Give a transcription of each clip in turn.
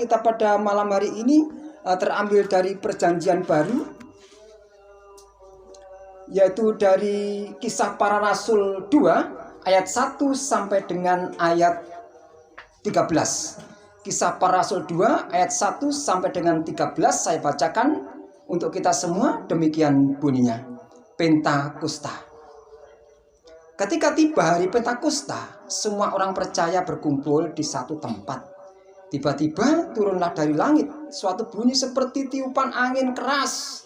kita pada malam hari ini terambil dari Perjanjian Baru, yaitu dari Kisah Para Rasul 2 ayat 1 sampai dengan ayat 13. Kisah Para Rasul 2 ayat 1 sampai dengan 13 saya bacakan untuk kita semua. Demikian bunyinya. Pentakosta. Ketika tiba hari Pentakosta, semua orang percaya berkumpul di satu tempat. Tiba-tiba turunlah dari langit suatu bunyi seperti tiupan angin keras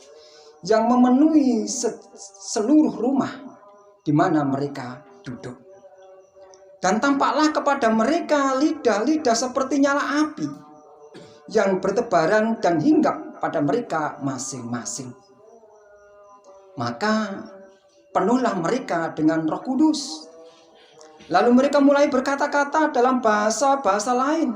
yang memenuhi seluruh rumah di mana mereka duduk. Dan tampaklah kepada mereka lidah-lidah seperti nyala api yang bertebaran dan hinggap pada mereka masing-masing. Maka penuhlah mereka dengan Roh Kudus. Lalu mereka mulai berkata-kata dalam bahasa-bahasa lain,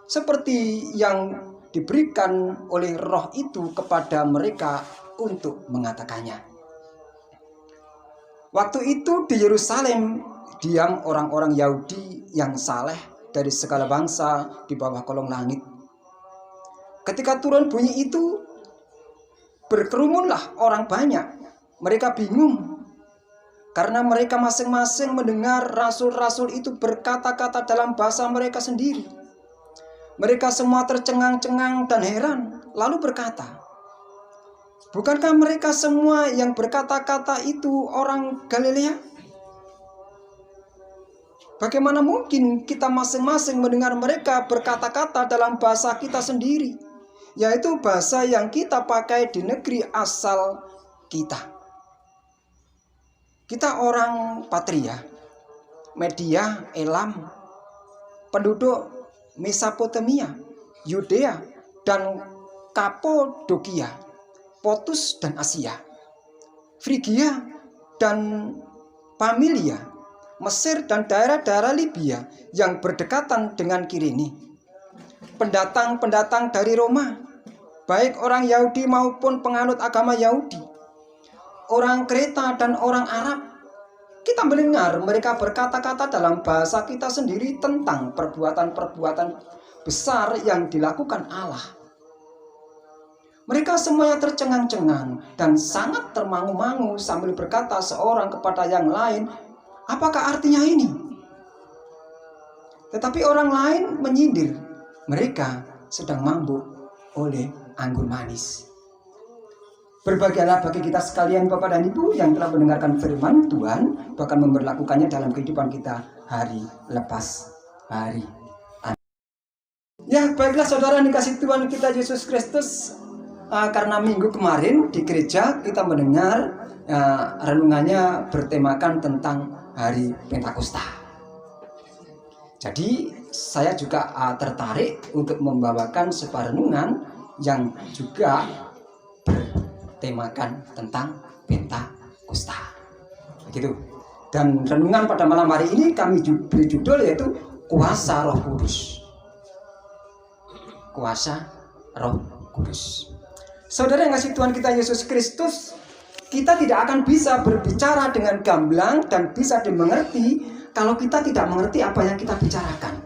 seperti yang diberikan oleh Roh itu kepada mereka untuk mengatakannya. Waktu itu di Yerusalem diam orang-orang Yahudi yang saleh dari segala bangsa di bawah kolong langit. Ketika turun bunyi itu, berkerumunlah orang banyak. Mereka bingung karena mereka masing-masing mendengar rasul-rasul itu berkata-kata dalam bahasa mereka sendiri. Mereka semua tercengang-cengang dan heran, lalu berkata, "Bukankah mereka semua yang berkata-kata itu orang Galilea? Bagaimana mungkin kita masing-masing mendengar mereka berkata-kata dalam bahasa kita sendiri, yaitu bahasa yang kita pakai di negeri asal kita? Kita orang Patria, Media, Elam, penduduk Mesopotamia, Yudea, dan Kapodokia, Pontus dan Asia, Frigia dan Pamilia, Mesir dan daerah-daerah Libya yang berdekatan dengan Kirene. Pendatang-pendatang dari Roma, baik orang Yahudi maupun penganut agama Yahudi, orang Kreta dan orang Arab. Kita mendengar mereka berkata-kata dalam bahasa kita sendiri tentang perbuatan-perbuatan besar yang dilakukan Allah." Mereka semuanya tercengang-cengang dan sangat termangu-mangu sambil berkata seorang kepada yang lain, "Apakah artinya ini?" Tetapi orang lain menyindir, "Mereka sedang mabuk oleh anggur manis." Berbahagialah bagi kita sekalian Bapak dan Ibu yang telah mendengarkan firman Tuhan, bahkan memberlakukannya dalam kehidupan kita hari lepas hari. Ya, baiklah saudara dikasih Tuhan kita Yesus Kristus, karena minggu kemarin di gereja kita mendengar renungannya bertemakan tentang hari Pentakosta. Jadi saya juga tertarik untuk membawakan sebuah renungan yang juga bertemakan tentang Pentakosta. Begitu. Dan renungan pada malam hari ini kami beri judul yaitu Kuasa Roh Kudus. Kuasa Roh Kudus. Saudara yang kasih Tuhan kita Yesus Kristus, kita tidak akan bisa berbicara dengan gamblang dan bisa dimengerti kalau kita tidak mengerti apa yang kita bicarakan.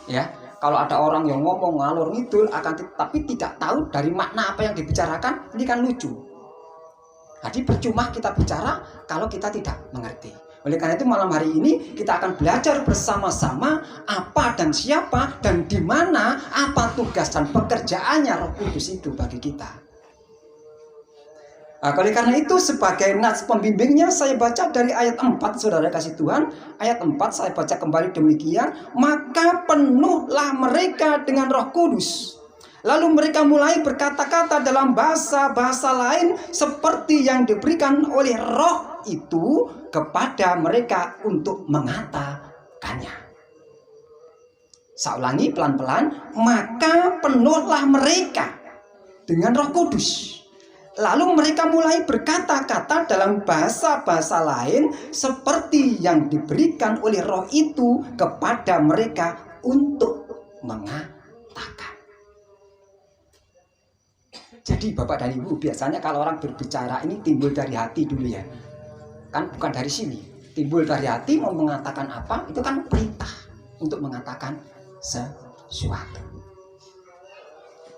Ya, kalau ada orang yang ngomong ngalor ngidul tapi tidak tahu dari makna apa yang dibicarakan, ini kan lucu. Jadi percuma kita bicara kalau kita tidak mengerti. Oleh karena itu malam hari ini kita akan belajar bersama-sama apa dan siapa dan di mana, apa tugas dan pekerjaannya Roh Kudus itu bagi kita. Oleh karena itu sebagai nats pembimbingnya saya baca dari ayat 4, saudara kasih Tuhan. Ayat 4 saya baca kembali demikian. Maka penuhlah mereka dengan Roh Kudus. Lalu mereka mulai berkata-kata dalam bahasa-bahasa lain seperti yang diberikan oleh Roh itu kepada mereka untuk mengatakannya. Saya ulangi pelan-pelan. Maka penuhlah mereka dengan Roh Kudus. Lalu mereka mulai berkata-kata dalam bahasa-bahasa lain seperti yang diberikan oleh Roh itu kepada mereka untuk mengatakan. Jadi Bapak dan Ibu, biasanya kalau orang berbicara ini timbul dari hati dulu ya. Kan bukan dari sini. Timbul dari hati, mau mengatakan apa, itu kan perintah untuk mengatakan sesuatu.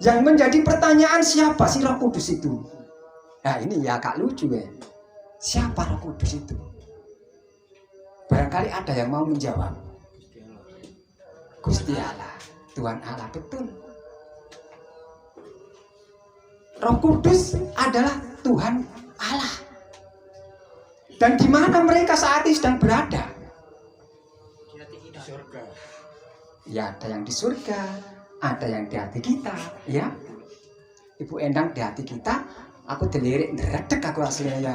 Yang menjadi pertanyaan, siapa sih Roh Kudus itu? Nah ini ya agak lucu ya. Siapa Roh Kudus itu? Barangkali ada yang mau menjawab. Gusti Allah, Tuhan Allah, betul. Roh Kudus adalah Tuhan Allah. Dan di mana mereka saat ini sedang berada? Di surga. Ya, ada yang di surga, ada yang di hati kita, ya. Ibu Endang di hati kita, aku dilirik ngeredek aku aslinya ya.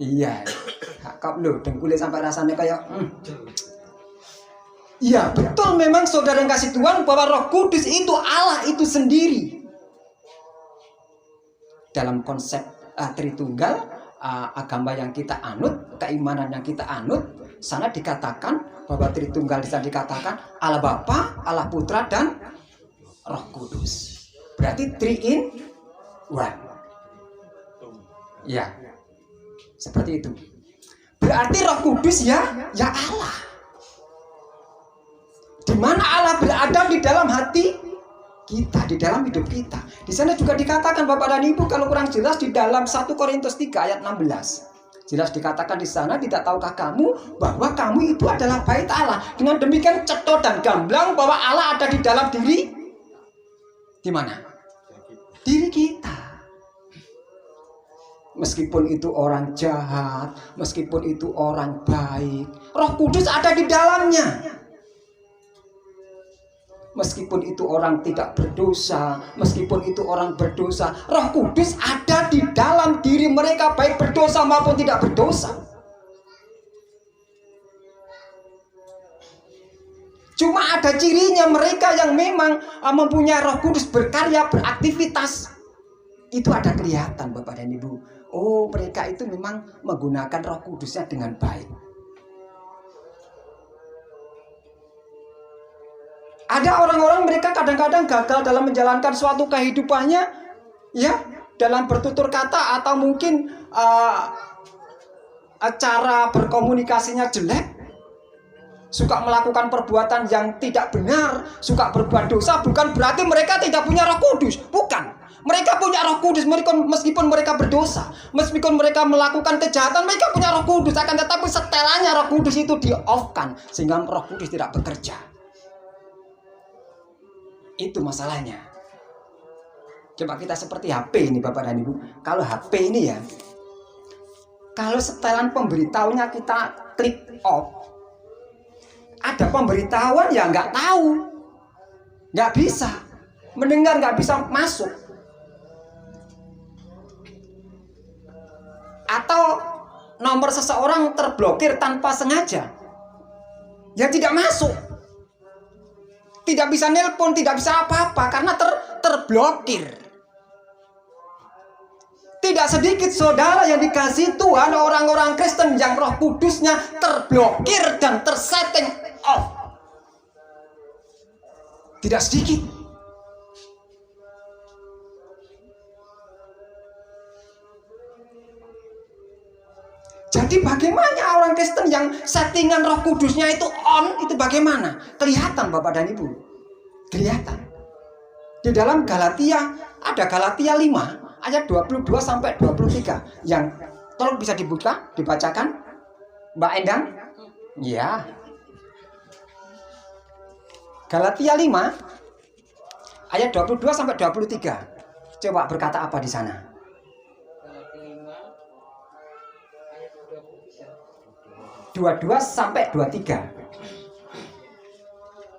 Iya. Kau lo dengkulnya sampai rasanya kayak Iya, betul memang saudara yang kasih Tuhan bahwa Roh Kudus itu Allah itu sendiri. Dalam konsep Tritunggal, agama yang kita anut, keimanan yang kita anut, sana dikatakan bahwa Tritunggal bisa dikatakan Allah Bapa, Allah Putra dan Roh Kudus. Berarti 3 in 1. Ya, seperti itu. Berarti Roh Kudus ya Allah. Di mana Allah berada di dalam hati kita, di dalam hidup kita. Di sana juga dikatakan Bapak dan Ibu, kalau kurang jelas di dalam 1 Korintus 3 ayat 16. Jelas dikatakan di sana, tidak tahukah kamu bahwa kamu itu adalah bait Allah. Dengan demikian ceto dan gamblang bahwa Allah ada di dalam diri. Di mana? Diri kita. Meskipun itu orang jahat, meskipun itu orang baik, Roh Kudus ada di dalamnya. Meskipun itu orang tidak berdosa, meskipun itu orang berdosa, Roh Kudus ada di dalam diri mereka, baik berdosa maupun tidak berdosa. Cuma ada cirinya, mereka yang memang mempunyai Roh Kudus berkarya, beraktivitas, itu ada kelihatan Bapak dan Ibu. Oh, mereka itu memang menggunakan Roh Kudusnya dengan baik. Ada orang-orang mereka kadang-kadang gagal dalam menjalankan suatu kehidupannya, ya, dalam bertutur kata atau mungkin cara berkomunikasinya jelek, suka melakukan perbuatan yang tidak benar, suka berbuat dosa. Bukan berarti mereka tidak punya Roh Kudus, bukan. Mereka punya Roh Kudus meskipun mereka berdosa, meskipun mereka melakukan kejahatan, mereka punya Roh Kudus. Akan tetapi setelannya Roh Kudus itu di-off-kan sehingga Roh Kudus tidak bekerja. Itu masalahnya. Coba kita seperti HP ini Bapak dan Ibu. Kalau HP ini ya, kalau setelan pemberitahunya kita klik off, ada pemberitahuan ya nggak tahu, nggak bisa mendengar, nggak bisa masuk. Atau nomor seseorang terblokir tanpa sengaja, ya tidak masuk. Tidak bisa nelpon, tidak bisa apa-apa karena terblokir. Tidak sedikit saudara yang dikasih Tuhan, orang-orang Kristen yang Roh Kudusnya terblokir dan tersetting off. Tidak sedikit. Jadi bagaimana orang Kristen yang settingan Roh Kudusnya itu on, itu bagaimana? Kelihatan Bapak dan Ibu. Kelihatan. Di dalam Galatia, ada Galatia 5 ayat 22 sampai 23. Yang tolong bisa dibuka, dibacakan Mbak Endang? Ya. Galatia 5 ayat 22 sampai 23. Coba berkata apa di sana? 22 sampai 23.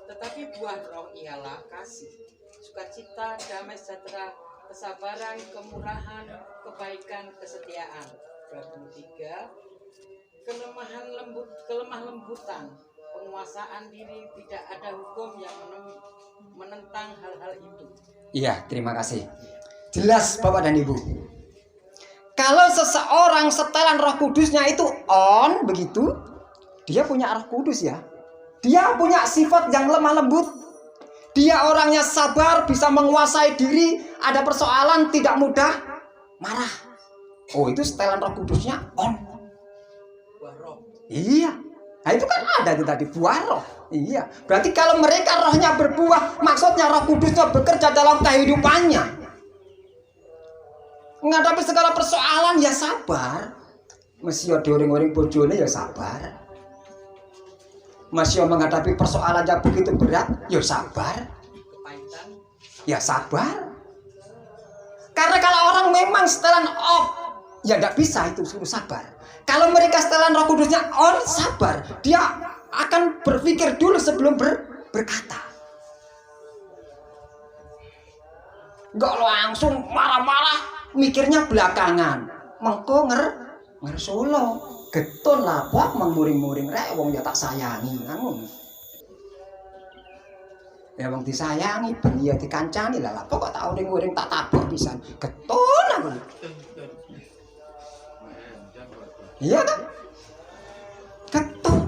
Tetapi buah roh ialah kasih, sukacita, damai sejahtera, kesabaran, kemurahan, kebaikan, kesetiaan. 23. Kelemah lembutan, penguasaan diri, tidak ada hukum yang menentang hal-hal itu. Iya, terima kasih. Jelas Bapak dan Ibu. Kalau seseorang setelan Roh Kudusnya itu on begitu, dia punya Roh Kudus ya. Dia punya sifat yang lemah lembut. Dia orangnya sabar, bisa menguasai diri, ada persoalan tidak mudah marah. Oh, itu setelan Roh Kudusnya on. Buah roh. Iya. Nah itu kan ada itu tadi buah roh. Iya. Berarti kalau mereka rohnya berbuah, maksudnya Roh Kudusnya bekerja dalam kehidupannya. Menghadapi segala persoalan ya sabar. Masih ada orang-orang bojone ya sabar. Masih menghadapi persoalan yang begitu berat, ya sabar. Ya sabar. Karena kalau orang memang setelan off, ya nggak bisa itu suruh sabar. Kalau mereka setelan Roh Kudusnya on, sabar. Dia akan berpikir dulu sebelum berkata. Nggak langsung marah-marah, mikirnya belakangan. Mengko ngersolo. Getun lah, wah mengmuring-muring rek wong ya tak sayangi ngono. Ya wong disayangi ben ya dikancani lah kok tak uring-uring tak tabok pisan. Getun aku. Iya kan? Getun.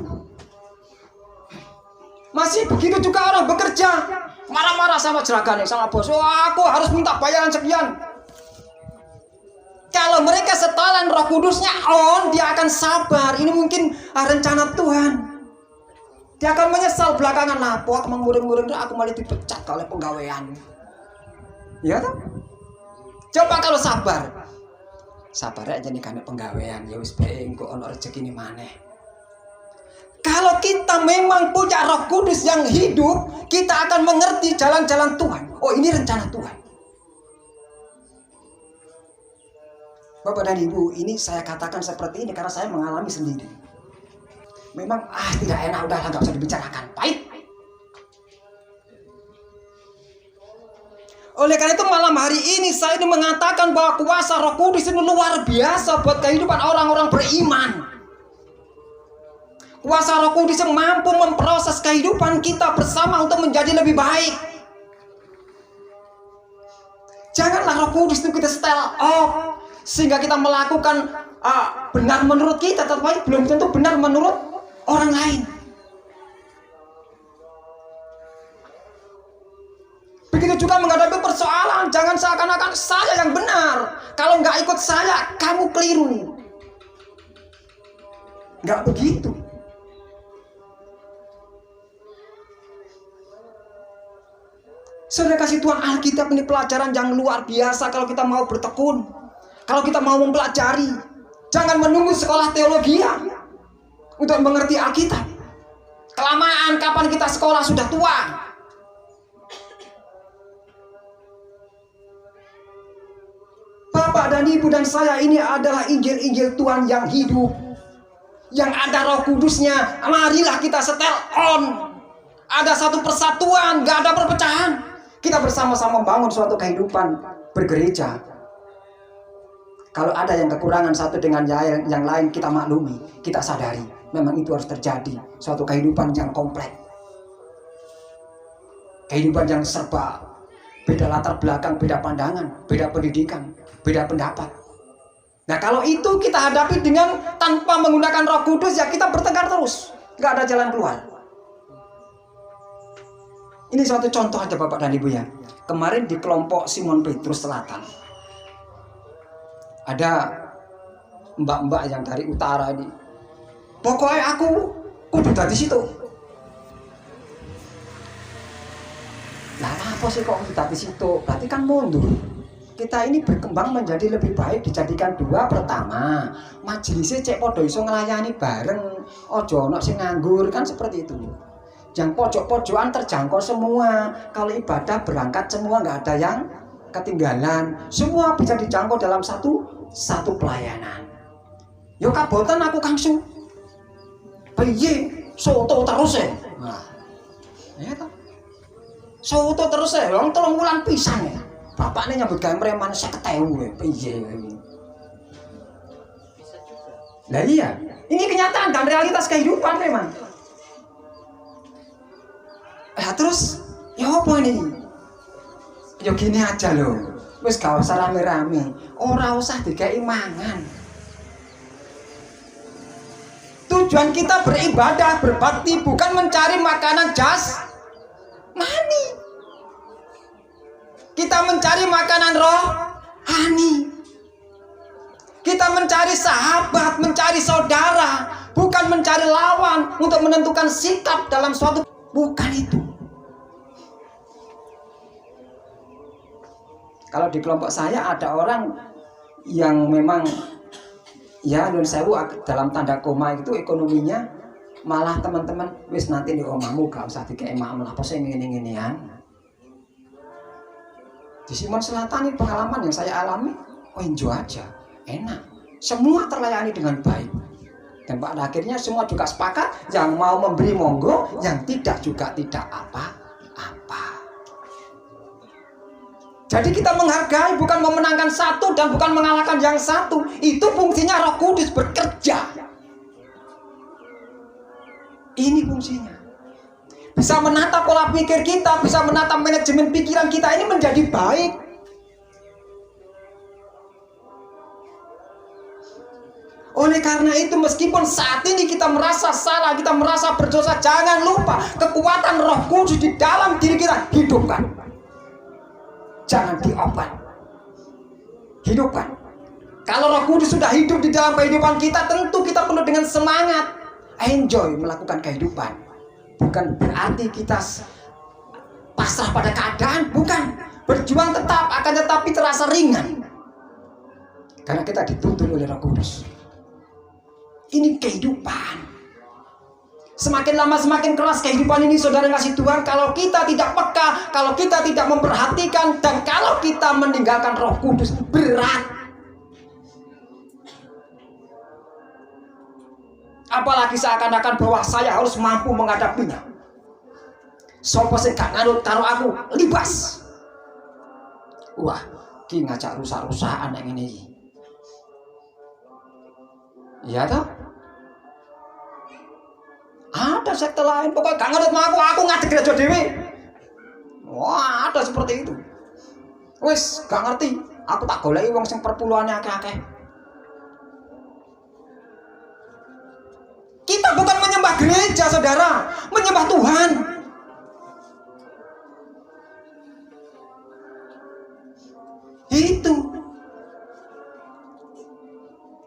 Masih begitu juga orang bekerja, marah-marah sama jeragan sama bos. Wah, aku harus minta bayaran sekian. Kalau mereka setelan Roh Kudusnya on, dia akan sabar. Ini mungkin rencana Tuhan. Dia akan menyesal belakangan lah. Pok menguring-uring aku malah dipecat oleh penggawean. Ya kan? Coba kalau sabar. Sabar aja nih karena penggawean. Ya wis bae engko ono rezeki ni maneh. Kalau kita memang punya Roh Kudus yang hidup, kita akan mengerti jalan-jalan Tuhan. Oh, ini rencana Tuhan. Bapak dan Ibu, ini saya katakan seperti ini karena saya mengalami sendiri. Memang tidak enak, udahlah nggak usah dibicarakan, pahit. Oleh karena itu malam hari ini saya ini mengatakan bahwa kuasa Roh Kudus itu luar biasa buat kehidupan orang-orang beriman. Kuasa Roh Kudus yang mampu memproses kehidupan kita bersama untuk menjadi lebih baik. Janganlah Roh Kudus itu kita setel off sehingga kita melakukan benar menurut kita, tetapi belum tentu benar menurut orang lain. Begitu juga menghadapi persoalan, jangan seakan-akan saya yang benar. Kalau nggak ikut saya, kamu keliru. Nggak begitu. Saudara kasih Tuhan, Alkitab ini pelajaran yang luar biasa kalau kita mau bertekun. Kalau kita mau mempelajari. Jangan menunggu sekolah teologi untuk mengerti Alkitab. Kelamaan kapan kita sekolah sudah tua. Bapak dan Ibu dan saya, ini adalah Injil-Injil Tuhan yang hidup. Yang ada Roh Kudusnya. Marilah kita setel on. Ada satu persatuan, gak ada perpecahan. Kita bersama-sama membangun suatu kehidupan bergereja. Kalau ada yang kekurangan satu dengan yang lain, kita maklumi, kita sadari. Memang itu harus terjadi. Suatu kehidupan yang kompleks. Kehidupan yang serba beda latar belakang, beda pandangan, beda pendidikan, beda pendapat. Nah kalau itu kita hadapi dengan tanpa menggunakan Roh Kudus, ya kita bertengkar terus. Gak ada jalan keluar. Ini suatu contoh aja Bapak dan Ibu ya. Kemarin di kelompok Simon Petrus Selatan, ada mbak-mbak yang dari utara ini. Pokoknya aku kudu di situ. Lah apa sih kok kudu di situ? Berarti kan mundur. Kita ini berkembang menjadi lebih baik dijadikan dua. Pertama, majelisnya cek podo iso ngelayani bareng. Ojo ono sing nganggur, kan seperti itu. Yang pojok-pojokan terjangkau semua. Kalau ibadah berangkat semua, nggak ada yang ketinggalan. Semua bisa dijangkau dalam satu pelayanan. Yo kabotan aku kangsu. Piye soto terus ya. Nah, ya toh. Soto terus ya. Wong 3 wulan pisan ya. Bapaknya nyambut gawe preman 50.000 ya. Piye. Bisa juga. Lah iya, ini kenyataan dan realitas kehidupan memang. Terus ya apa ini? Ya gini aja loh. Wis gak usah rame-rame. Ora usah digawe mangan. Tujuan kita beribadah, berbakti bukan mencari makanan jasmani. Kita mencari makanan rohani. Kita mencari sahabat, mencari saudara, bukan mencari lawan untuk menentukan sikap dalam suatu, bukan itu. Kalau di kelompok saya ada orang yang memang ya nun sewu dalam tanda koma itu ekonominya, malah teman-teman wis nanti di omamu gak usah dikei maam apa sih ngene-ngenean. Di Simon Selatan ini pengalaman yang saya alami, enjoy aja, enak, semua terlayani dengan baik. Dan pada akhirnya semua juga sepakat, yang mau memberi monggo, yang tidak juga tidak apa-apa. Jadi kita menghargai, bukan memenangkan satu dan bukan mengalahkan yang satu. Itu fungsinya Roh Kudus bekerja. Ini fungsinya. Bisa menata pola pikir kita, bisa menata manajemen pikiran kita ini menjadi baik. Oleh karena itu, meskipun saat ini kita merasa salah, kita merasa berdosa, jangan lupa kekuatan Roh Kudus di dalam diri kita hidupkan. Jangan diobat, hidupkan. Kalau Roh Kudus sudah hidup di dalam kehidupan kita, tentu kita penuh dengan semangat, enjoy melakukan kehidupan. Bukan berarti kita pasrah pada keadaan, bukan. Berjuang tetap, akan tetapi terasa ringan. Karena kita dituntun oleh Roh Kudus. Ini kehidupan. Semakin lama semakin keras kehidupan ini, saudara kasih Tuhan. Kalau kita tidak peka, kalau kita tidak memperhatikan, dan kalau kita meninggalkan Roh Kudus, berat. Apalagi seakan-akan bahwa saya harus mampu menghadapinya. Sopo sing gak nganut karo aku libas. Wah, ki ngajak rusak-rusakan yang ini. Iya toh? Ada sekte lain, pokoknya gak nganut aku ngadeg gereja dewe. Wah, ada seperti itu. Wis, gak ngerti. Aku tak goleki wong sing perpuluhannya akeh-akeh. Kita bukan menyembah gereja, saudara, menyembah Tuhan. Itu.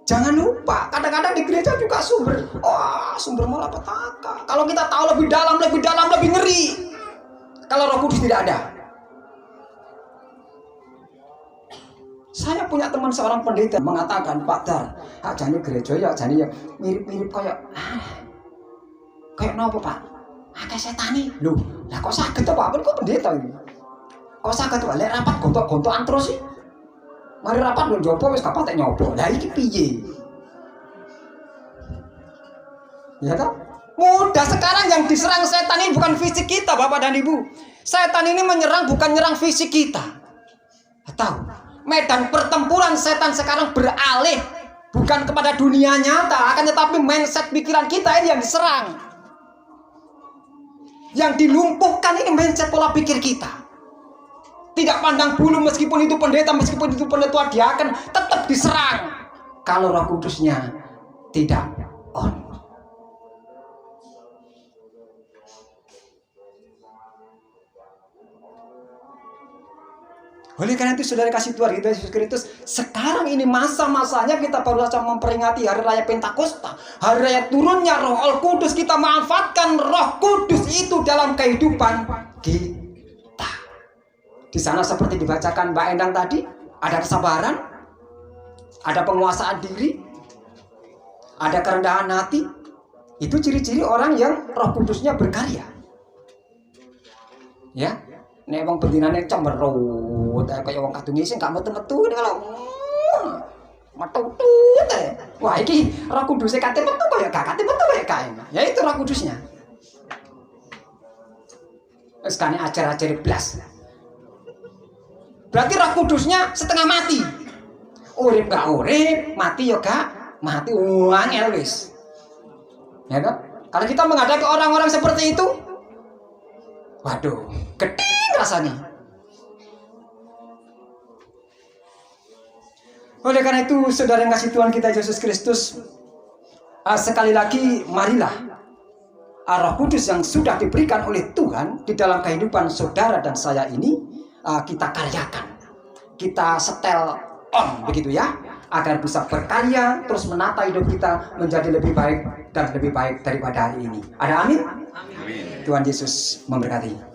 Jangan lupa, kadang-kadang di gereja juga sumber malapetaka. Kalau kita tahu lebih dalam, lebih ngeri. Kalau Roh Kudus tidak ada. Saya punya teman seorang pendeta mengatakan, Pak Dar, jane gereja ya jane ya mirip-mirip kayak nopo Pak? Akeh setane. Loh, lah kok saged to Pak? Kok pendeta ini? Kok saged to lek rapat gontok-gontokan terus sih? Mari rapat lho njopo wis gak patek nyopo. Lah iki piye? Ya toh? Mudah sekarang yang diserang setan ini bukan fisik kita, Bapak dan Ibu. Setan ini menyerang bukan nyerang fisik kita. Tahu? Medan pertempuran setan sekarang beralih bukan kepada dunia nyata, akan tetapi mindset pikiran kita ini yang diserang. Yang dilumpuhkan ini mindset pola pikir kita. Tidak pandang bulu, meskipun itu pendeta, meskipun itu penetua diaken, tetap diserang. Kalau Roh Kudusnya tidak on. Oleh karena itu, saudara kasih Tuhan kita Yesus Kristus, sekarang ini masa-masanya kita baru saja memperingati hari raya Pentakosta, hari raya turunnya Roh Al-Kudus. Kita manfaatkan Roh Kudus itu dalam kehidupan kita. Di sana seperti dibacakan Mbak Endang tadi, ada kesabaran, ada penguasaan diri, ada kerendahan hati. Itu ciri-ciri orang yang Roh Kudusnya berkarya. Ya. Nek wong bendinane cemberut kaya wong kadung sing gak metu-metu kalau metutut. Wah iki Roh Kudus kate metu kaya gak kate metu kaya kae. Ya itu Roh Kudusnya. Wis kane ajar-ajar blas. Berarti Roh Kudusnya setengah mati. Urip gak urip, mati ya gak mati, angel wis. Ya kan? Kalau kita menghadapi orang-orang seperti itu, waduh, gede rasanya. Oleh karena itu, saudara yang kasih Tuhan kita Yesus Kristus, sekali lagi marilah Roh Kudus yang sudah diberikan oleh Tuhan di dalam kehidupan saudara dan saya ini kita karyakan, kita setel on begitu ya. agar bisa berkarya terus menata hidup kita menjadi lebih baik dan lebih baik daripada hari ini. Ada amin? Amin. Tuhan Yesus memberkati.